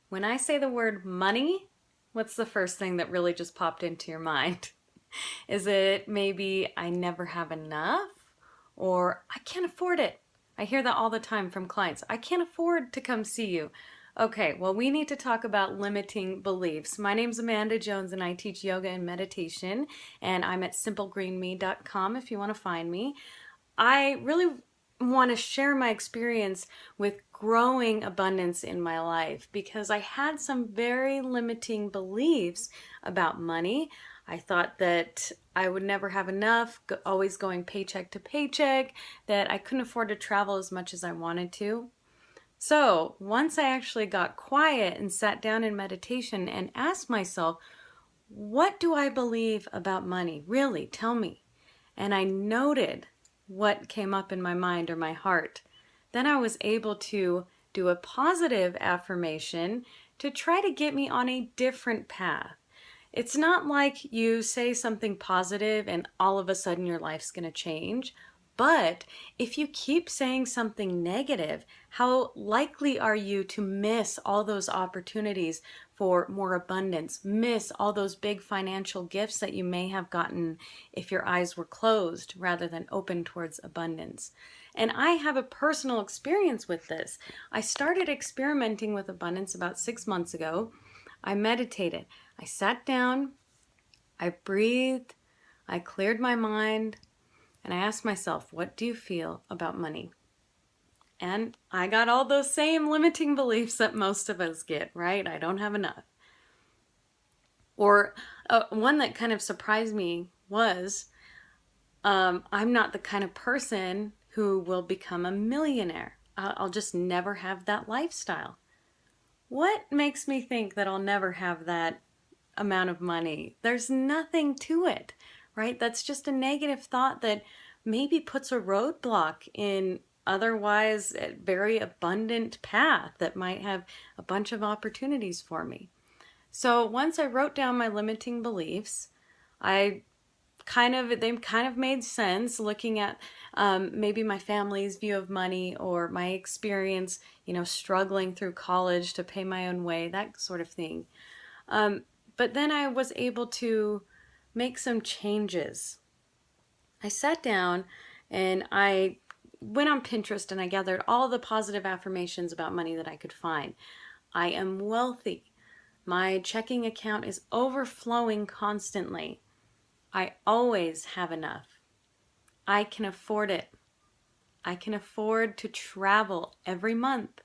When I say the word money, what's the first thing that really just popped into your mind? Is it maybe I never have enough? Or I can't afford it? I hear that all the time from clients. I can't afford to come see you. Okay, well, we need to talk about limiting beliefs. My name's Amanda Jones and I teach yoga and meditation, and I'm at simplegreenme.com if you want to find me. I really want to share my experience with growing abundance in my life because I had some very limiting beliefs about money. I thought that I would never have enough, always going paycheck to paycheck, that I couldn't afford to travel as much as I wanted to. So once I actually got quiet and sat down in meditation and asked myself, what do I believe about money? Really, tell me. And I noted what came up in my mind or my heart. Then I was able to do a positive affirmation to try to get me on a different path. It's not like you say something positive and all of a sudden your life's going to change. But if you keep saying something negative, how likely are you to miss all those opportunities for more abundance, miss all those big financial gifts that you may have gotten if your eyes were closed rather than open towards abundance? And I have a personal experience with this. I started experimenting with abundance about 6 months ago. I meditated. I sat down, I breathed, I cleared my mind, and I asked myself, what do you feel about money? And I got all those same limiting beliefs that most of us get, right? I don't have enough. Or one that kind of surprised me was, I'm not the kind of person who will become a millionaire. I'll just never have that lifestyle. What makes me think that I'll never have that amount of money? There's nothing to it, right? That's just a negative thought that maybe puts a roadblock in otherwise a very abundant path that might have a bunch of opportunities for me. So once I wrote down my limiting beliefs, they kind of made sense looking at maybe my family's view of money or my experience, struggling through college to pay my own way, that sort of thing. But then I was able to make some changes. I sat down and I went on Pinterest and I gathered all the positive affirmations about money that I could find. I am wealthy. My checking account is overflowing constantly. I always have enough. I can afford it. I can afford to travel every month.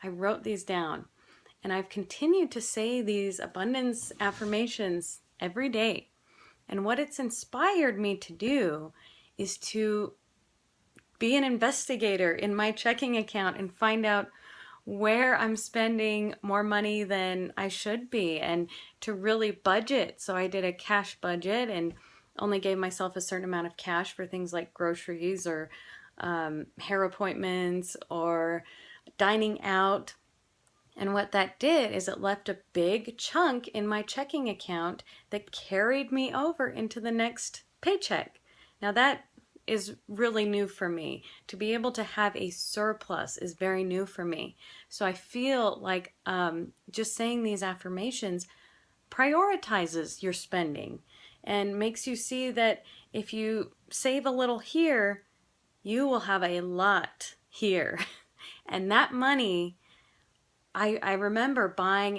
I wrote these down and I've continued to say these abundance affirmations every day. And what it's inspired me to do is to be an investigator in my checking account and find out where I'm spending more money than I should be and to really budget. So I did a cash budget and only gave myself a certain amount of cash for things like groceries or hair appointments or dining out. And what that did is it left a big chunk in my checking account that carried me over into the next paycheck. Now that is really new for me. To be able to have a surplus is very new for me. So I feel like just saying these affirmations prioritizes your spending and makes you see that if you save a little here, you will have a lot here. And that money, I remember buying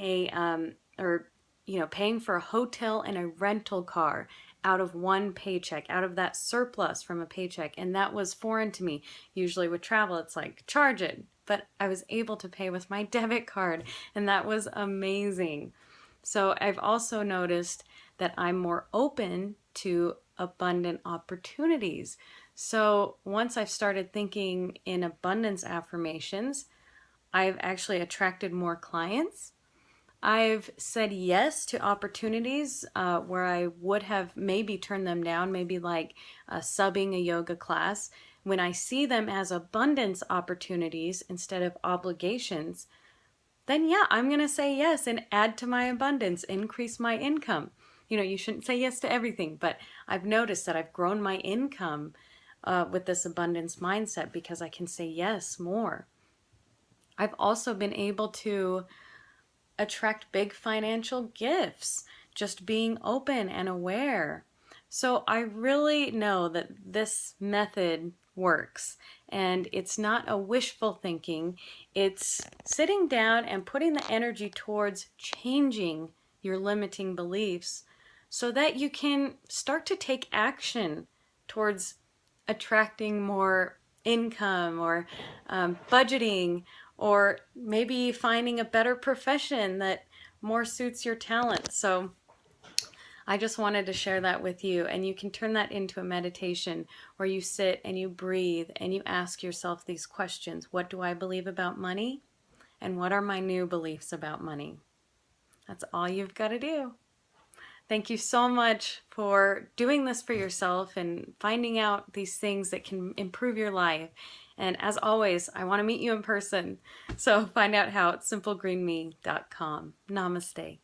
paying for a hotel and a rental car out of one paycheck, out of that surplus from a paycheck. And that was foreign to me. Usually with travel, it's like, charge it. But I was able to pay with my debit card, and that was amazing. So I've also noticed that I'm more open to abundant opportunities. So once I've started thinking in abundance affirmations, I've actually attracted more clients. I've said yes to opportunities where I would have maybe turned them down, maybe like subbing a yoga class. When I see them as abundance opportunities instead of obligations, then yeah, I'm going to say yes and add to my abundance, increase my income. You shouldn't say yes to everything, but I've noticed that I've grown my income with this abundance mindset because I can say yes more. I've also been able to attract big financial gifts, just being open and aware. So I really know that this method works, and it's not a wishful thinking. It's sitting down and putting the energy towards changing your limiting beliefs so that you can start to take action towards attracting more income, or budgeting, or maybe finding a better profession that more suits your talent. So I just wanted to share that with you, and you can turn that into a meditation where you sit and you breathe and you ask yourself these questions. What do I believe about money? And what are my new beliefs about money? That's all you've got to do. Thank you so much for doing this for yourself and finding out these things that can improve your life. And as always, I want to meet you in person. So find out how at simplegreenme.com. Namaste.